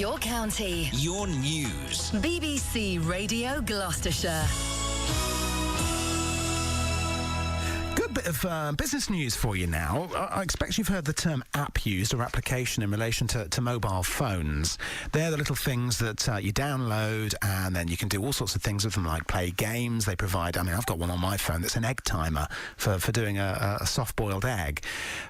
Your county. Your news. BBC Radio Gloucestershire. Good bit of business news for you now. I expect you've heard the term app used, or application, in relation to mobile phones. They're the little things that you download, and then you can do all sorts of things with them, like play games. They provide, I've got one on my phone that's an egg timer for doing a soft-boiled egg.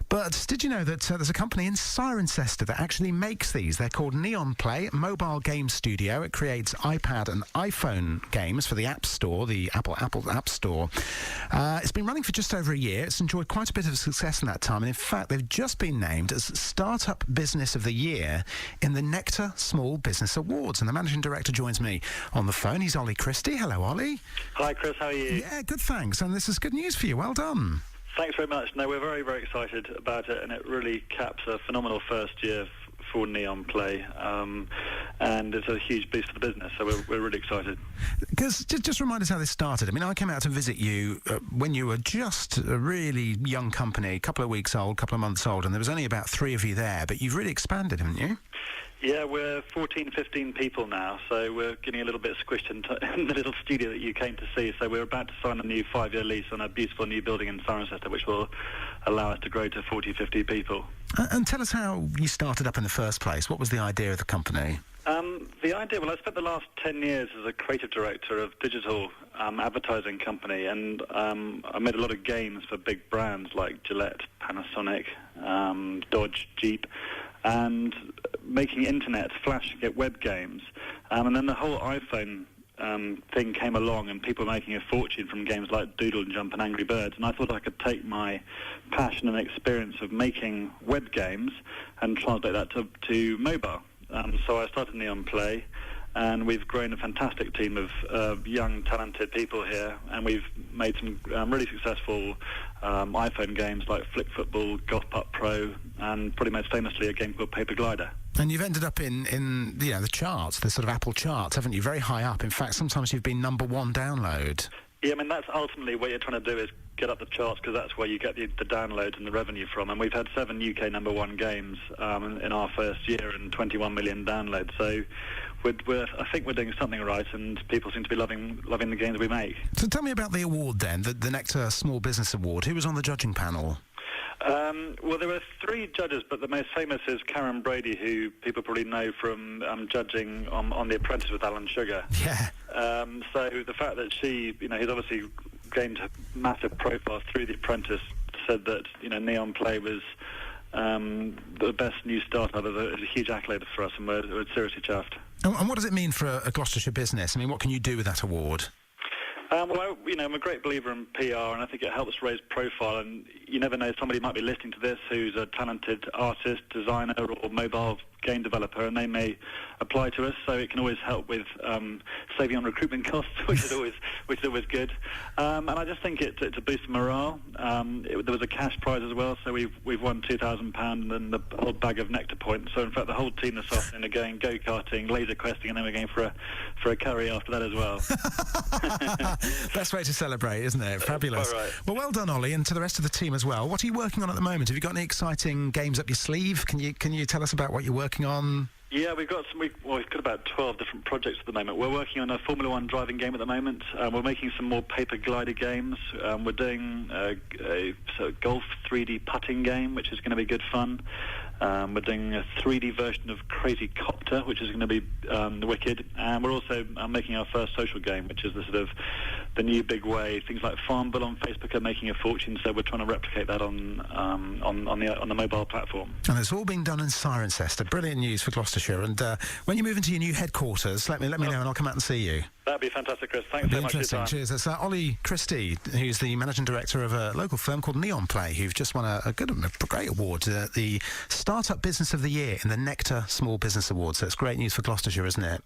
But did you know that there's a company in Cirencester that actually makes these? They're called Neon Play Mobile Game Studio. It creates iPad and iPhone games for the App Store, the Apple App Store. It's been running for just over a year. It's enjoyed quite a bit of success in that time, and in fact they've just been named as Startup Business of the Year in the Nectar Small Business Awards. And the Managing Director joins me on the phone. He's Ollie Christie. Hello, Ollie. Hi, Chris. How are you? Yeah, good, thanks. And this is good news for you. Well done. Thanks very much. No, we're very, very excited about it, and it really caps a phenomenal first year for Neon Play, and it's a huge boost for the business, so we're really excited. Because just remind us how this started. I came out to visit you when you were just a really young company, a couple of weeks old, couple of months old, and there was only about 3 of you there, but you've really expanded, haven't you? Yeah, we're 14, 15 people now, so we're getting a little bit squished in the little studio that you came to see. So we're about to sign a new 5-year lease on a beautiful new building in Cirencester, which will allow us to grow to 40, 50 people. And tell us how you started up in the first place. What was the idea of the company? The idea, I spent the last 10 years as a creative director of digital advertising company, and I made a lot of games for big brands like Gillette, Panasonic, Dodge, Jeep, and making internet, flash web games. And then the whole iPhone thing came along, and people were making a fortune from games like Doodle and Jump and Angry Birds, and I thought I could take my passion and experience of making web games and translate that to mobile. So I started Neon Play, and we've grown a fantastic team of young, talented people here, and we've made some really successful iPhone games like Flick Football, Golf Putt Pro, and probably most famously a game called Paper Glider. And you've ended up in the charts, the sort of Apple charts, haven't you? Very high up. In fact, sometimes you've been number 1 download. Yeah, that's ultimately what you're trying to do, is get up the charts, because that's where you get the downloads and the revenue from. And we've had 7 UK number 1 games in our first year and 21 million downloads. So I think we're doing something right, and people seem to be loving the games we make. So tell me about the award then, the Nectar Small Business Award. Who was on the judging panel? Well, there were 3 judges, but the most famous is Karen Brady, who people probably know from judging on The Apprentice with Alan Sugar. Yeah. So the fact that she, he's obviously gained a massive profile through The Apprentice, said that, Neon Play was the best new startup. It's a huge accolade for us, and we're seriously chuffed. And what does it mean for a Gloucestershire business? What can you do with that award? I'm a great believer in PR, and I think it helps raise profile, and you never know, somebody might be listening to this who's a talented artist, designer, or mobile game developer, and they may apply to us, so it can always help with saving on recruitment costs, which is always good. And I just think it's a boost of morale. There was a cash prize as well, so we've won £2,000 and the whole bag of nectar points. So in fact, the whole team this afternoon are going go-karting, laser questing, and then we're going for a curry after that as well. Best way to celebrate, isn't it? Fabulous. Right. Well done, Ollie, and to the rest of the team as well. What are you working on at the moment? Have you got any exciting games up your sleeve? Can you tell us about what you're working on? Yeah, we've got about 12 different projects at the moment. We're working on a Formula 1 driving game at the moment. We're making some more paper glider games. We're doing a golf 3D putting game, which is going to be good fun. We're doing a 3D version of Crazy Copter, which is going to be wicked. And we're also making our first social game, which is the new big way. Things like Farmville on Facebook are making a fortune, so we're trying to replicate that on the mobile platform. And it's all being done in Cirencester. Brilliant news for Gloucestershire. And when you move into your new headquarters, let me know, and I'll come out and see you. That'd be fantastic, Chris. Thanks so much for your time. Cheers. That's Ollie Christie, who's the managing director of a local firm called Neon Play, who've just won a great award, the Startup Business of the Year in the Nectar Small Business Awards. So it's great news for Gloucestershire, isn't it?